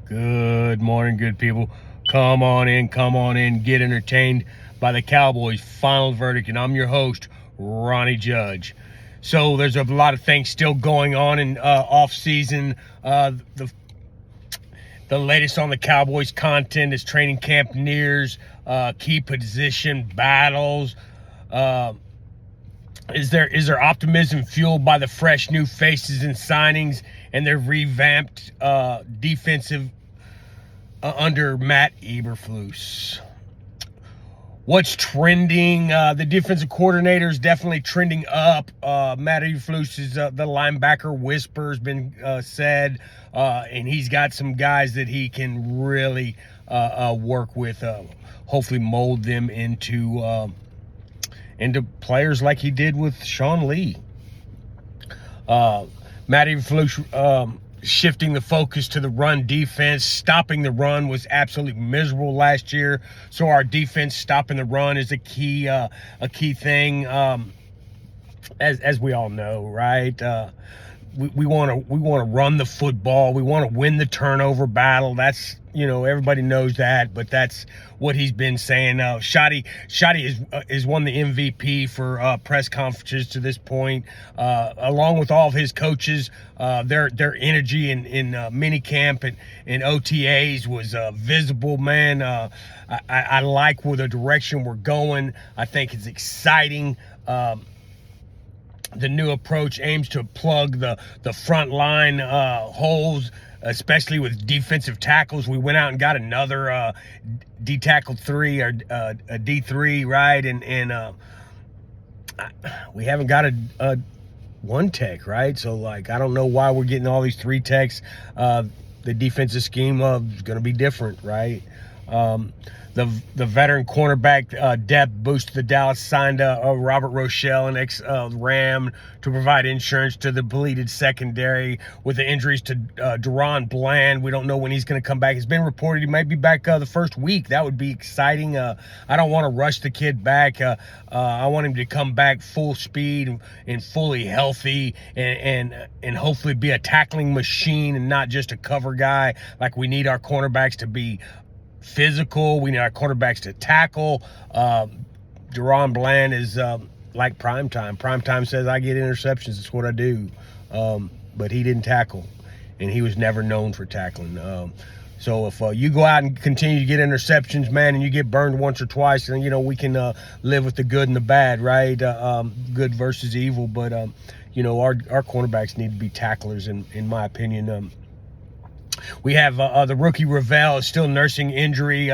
Good morning, good people. Come on in, get entertained by the Cowboys' final verdict. And I'm your host, Ronnie Judge. So there's a lot of things still going on in off season. The latest on the Cowboys content as training camp nears, key position battles. Is there optimism fueled by the fresh new faces and signings and their revamped defensive under Matt Eberflus? What's trending? The defensive coordinator is definitely trending up. Matt Eberflus is the linebacker whisper has been said, and he's got some guys that he can really work with. Hopefully, mold them into players like he did with Sean Lee. Matt Eberflus shifting the focus to the run defense. Stopping the run was absolutely miserable last year, so our defense stopping the run is a key thing. As we all know, right? We want to run the football. We want to win the turnover battle. That's, everybody knows that, but that's what he's been saying. Shotty is won the MVP for press conferences to this point, along with all of his coaches. Their energy in mini camp and OTAs was visible, man. I like where the direction we're going. I think it's exciting. The new approach aims to plug the front line holes, especially with defensive tackles. We went out and got another D tackle 3 or a D3, right? And we haven't got a one tech, right? So I don't know why we're getting all these 3 techs. The defensive scheme is going to be different, right? The veteran cornerback depth boost. The Dallas signed Robert Rochelle, an ex-Ram, to provide insurance to the depleted secondary. With the injuries to Deron Bland, we don't know when he's going to come back. It's been reported he might be back the first week. That would be exciting. I don't want to rush the kid back. I want him to come back full speed and fully healthy and hopefully be a tackling machine and not just a cover guy. Like, we need our cornerbacks to be physical. We need our quarterbacks to tackle. Deron Bland is like Primetime. Primetime says, I get interceptions. It's what I do. But he didn't tackle, and he was never known for tackling. So if you go out and continue to get interceptions, man, and you get burned once or twice, then, we can live with the good and the bad, right? Good versus evil. But, our cornerbacks need to be tacklers, in my opinion. We have the rookie Ravel is still nursing injury.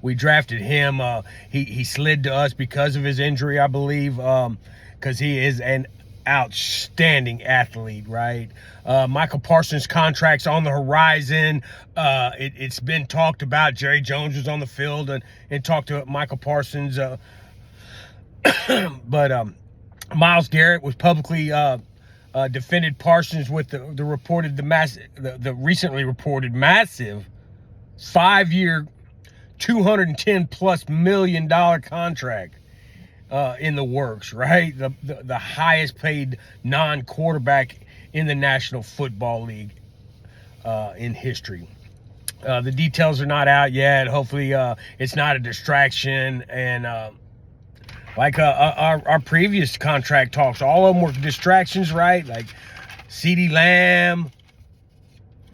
We drafted him. He slid to us because of his injury, I believe, because he is an outstanding athlete, right? Michael Parsons' contract's on the horizon. It's been talked about. Jerry Jones was on the field and talked to Michael Parsons. But Myles Garrett was publicly defended Parsons with the recently reported massive 5-year, $210+ million contract in the works, right? The highest paid non-quarterback in the National Football League in history. The details are not out yet. Hopefully it's not a distraction, and like our previous contract talks, all of them were distractions, right? Like CeeDee Lamb,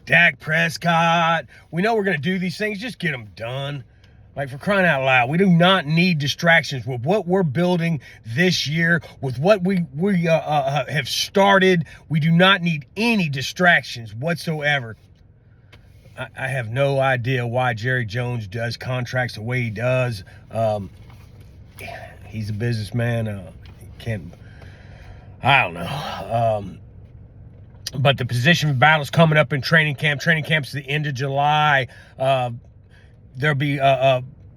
Dak Prescott. We know we're going to do these things. Just get them done. Like, for crying out loud, we do not need distractions with what we're building this year, with what we have started. We do not need any distractions whatsoever. I have no idea why Jerry Jones does contracts the way he does. He's a businessman. I don't know. But the position battle's coming up in training camp. Training camp's the end of July. There'll be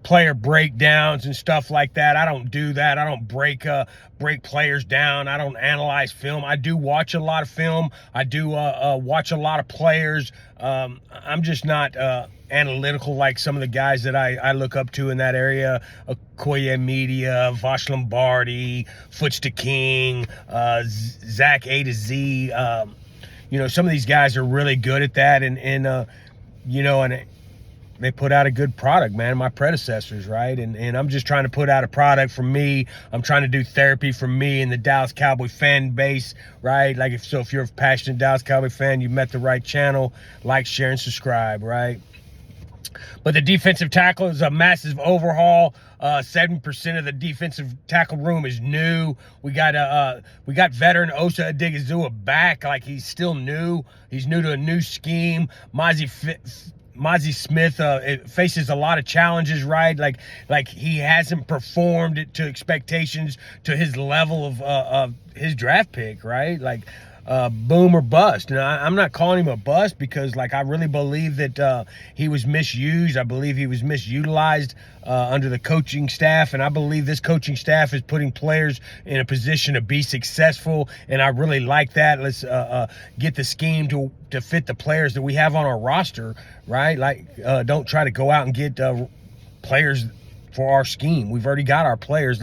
player breakdowns and stuff like that. I don't do that. I don't break players down. I don't analyze film. I do watch a lot of film. I do watch a lot of players. I'm just not analytical like some of the guys that I look up to in that area. Koye Media, Vosh Lombardi, Foots to King, Zach A to Z. Some of these guys are really good at that, and and they put out a good product, man, my predecessors, right? And I'm just trying to put out a product for me. I'm trying to do therapy for me and the Dallas Cowboy fan base, right? Like, if you're a passionate Dallas Cowboy fan, you met the right channel. Like, share, and subscribe, right? But the defensive tackle is a massive overhaul. 7% of the defensive tackle room is new. We got veteran Osa Odigizua back. Like, he's still new. He's new to a new scheme. Mozzie Smith faces a lot of challenges, right? Like he hasn't performed to expectations to his level of his draft pick, right? Like, boom or bust. And I'm not calling him a bust because, like, I really believe that he was misused. I believe he was misutilized under the coaching staff, and I believe this coaching staff is putting players in a position to be successful, and I really like that. Let's get the scheme to fit the players that we have on our roster, right? Like, don't try to go out and get players for our scheme. We've already got our players.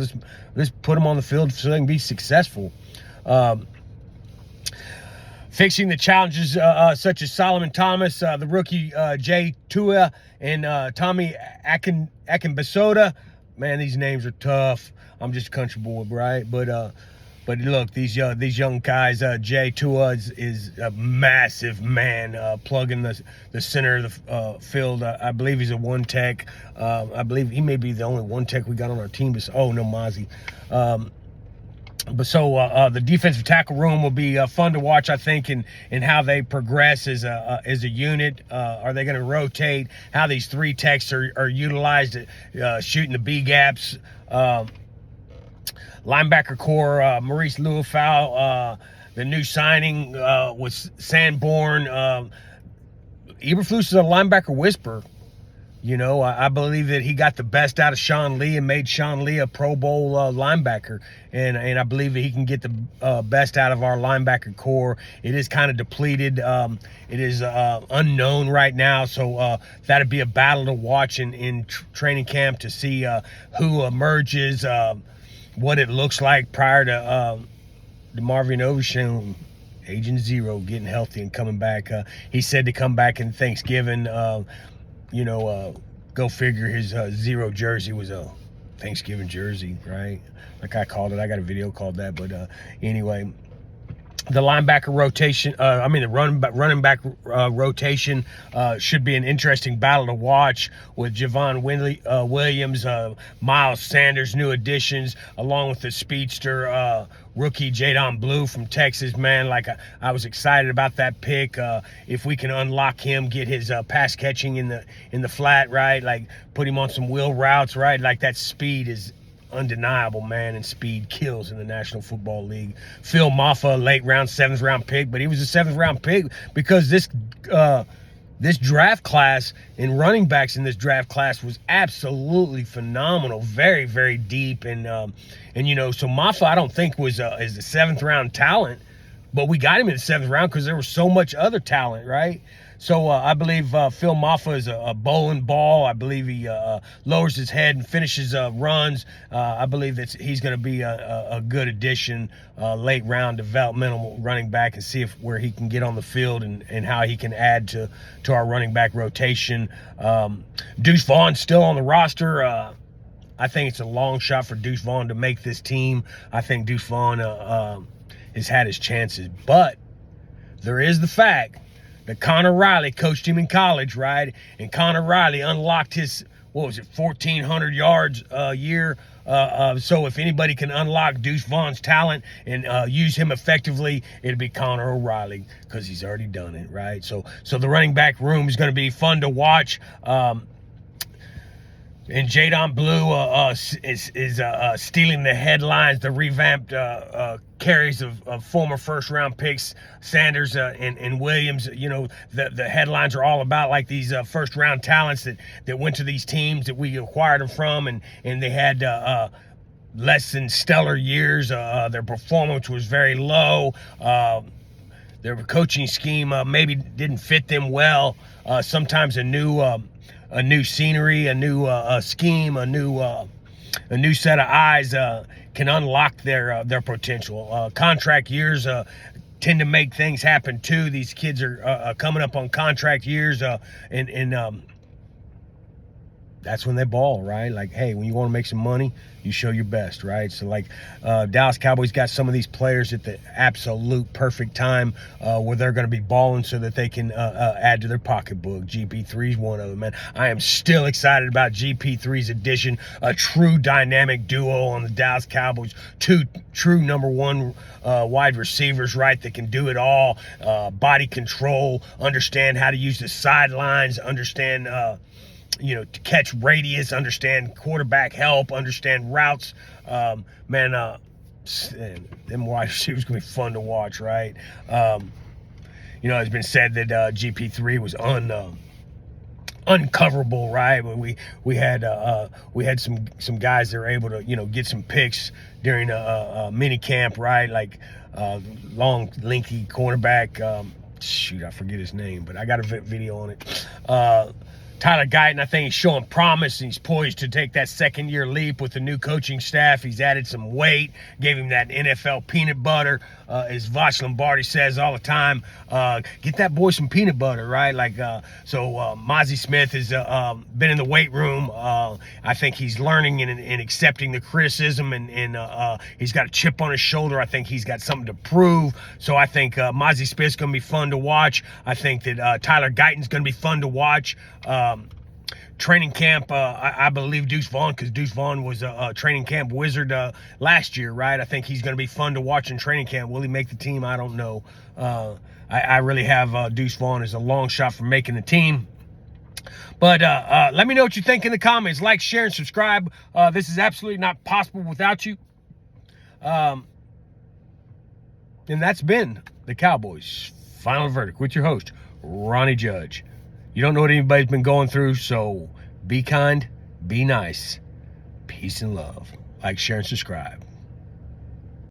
Let's put them on the field so they can be successful. Fixing the challenges such as Solomon Thomas, the rookie Jay Tua, and Tommy Akinbasoda. Man, these names are tough. I'm just a country boy, right? But look, these young guys. Jay Tua is a massive man, plugging the center of the field. I believe he's a one tech. I believe he may be the only one tech we got on our team. Oh no, Mozzie. But so the defensive tackle room will be fun to watch, I think, and how they progress as a unit. Are they going to rotate? How these three techs are utilized at shooting the B gaps. Linebacker core, Maurice Luafau, the new signing was Sanborn. Eberflus is a linebacker whisperer. I believe that he got the best out of Sean Lee and made Sean Lee a Pro Bowl linebacker. And I believe that he can get the best out of our linebacker core. It is kind of depleted. It is unknown right now. So that'd be a battle to watch in training camp to see who emerges, what it looks like prior to Marvin Overshown, Agent Zero, getting healthy and coming back. He said to come back in Thanksgiving. Go figure, his Zero jersey was a Thanksgiving jersey, right? Like I called it. I got a video called that. But anyway, the linebacker rotation, the running back rotation should be an interesting battle to watch with Javon Williams, Miles Sanders, new additions, along with the speedster rookie Jadon Blue from Texas. Man, like I was excited about that pick. If we can unlock him, get his pass catching in the flat, right? Like put him on some wheel routes, right? Like that speed is undeniable, man, and speed kills in the National Football League. Phil Maffa, late round, 7th round pick, but he was a 7th round pick because this draft class and running backs in this draft class was absolutely phenomenal, very, very deep, and so Maffa I don't think is a 7th round talent, but we got him in the 7th round because there was so much other talent, right? So I believe Phil Maffa is a bowling ball. I believe he lowers his head and finishes runs. I believe that he's going to be a good addition, late round developmental running back, and see where he can get on the field and how he can add to our running back rotation. Deuce Vaughn's still on the roster. I think it's a long shot for Deuce Vaughn to make this team. I think Deuce Vaughn has had his chances, but there is the fact that Connor Riley coached him in college, right? And Connor Riley unlocked his, 1,400 yards a year. So if anybody can unlock Deuce Vaughn's talent and use him effectively, it'd be Connor O'Reilly because he's already done it, right? So the running back room is going to be fun to watch. And Jadon Blue is stealing the headlines, the revamped carries of former first-round picks, Sanders and Williams. The headlines are all about like these first-round talents that went to these teams that we acquired them from, and they had less than stellar years. Their performance was very low. Their coaching scheme maybe didn't fit them well. Sometimes a new scenery, a new scheme, a new set of eyes can unlock their potential. Contract years, tend to make things happen too. These kids are coming up on contract years, and that's when they ball, right? Like, hey, when you want to make some money, you show your best, right? So, like, Dallas Cowboys got some of these players at the absolute perfect time where they're going to be balling so that they can add to their pocketbook. GP3 is one of them, man. I am still excited about GP3's addition, a true dynamic duo on the Dallas Cowboys, two true number one wide receivers, right, that can do it all, body control, understand how to use the sidelines, understand to catch radius, understand quarterback help, understand routes. Them wide receivers going to be fun to watch, right? It's been said that GP3 was uncoverable, right? When we had some guys that were able to get some picks during a mini camp, right? Like long, lengthy cornerback. I forget his name, but I got a video on it. Tyler Guyton, I think he's showing promise, and he's poised to take that second-year leap with the new coaching staff. He's added some weight, gave him that NFL peanut butter, as Voch Lombardi says all the time. Get that boy some peanut butter, right? Mozzie Smith has been in the weight room. I think he's learning and accepting the criticism, and he's got a chip on his shoulder. I think he's got something to prove. So I think Mozzie Smith's going to be fun to watch. I think that Tyler Guyton's going to be fun to watch. Training camp, I believe Deuce Vaughn, because Deuce Vaughn was a training camp wizard last year, right? I think he's going to be fun to watch in training camp. Will he make the team? I don't know. I really have Deuce Vaughn as a long shot for making the team. But let me know what you think in the comments. Like, share, and subscribe. This is absolutely not possible without you. And that's been the Cowboys Final Verdict with your host, Ronnie Judge. You don't know what anybody's been going through, so be kind, be nice. Peace and love. Like, share, and subscribe.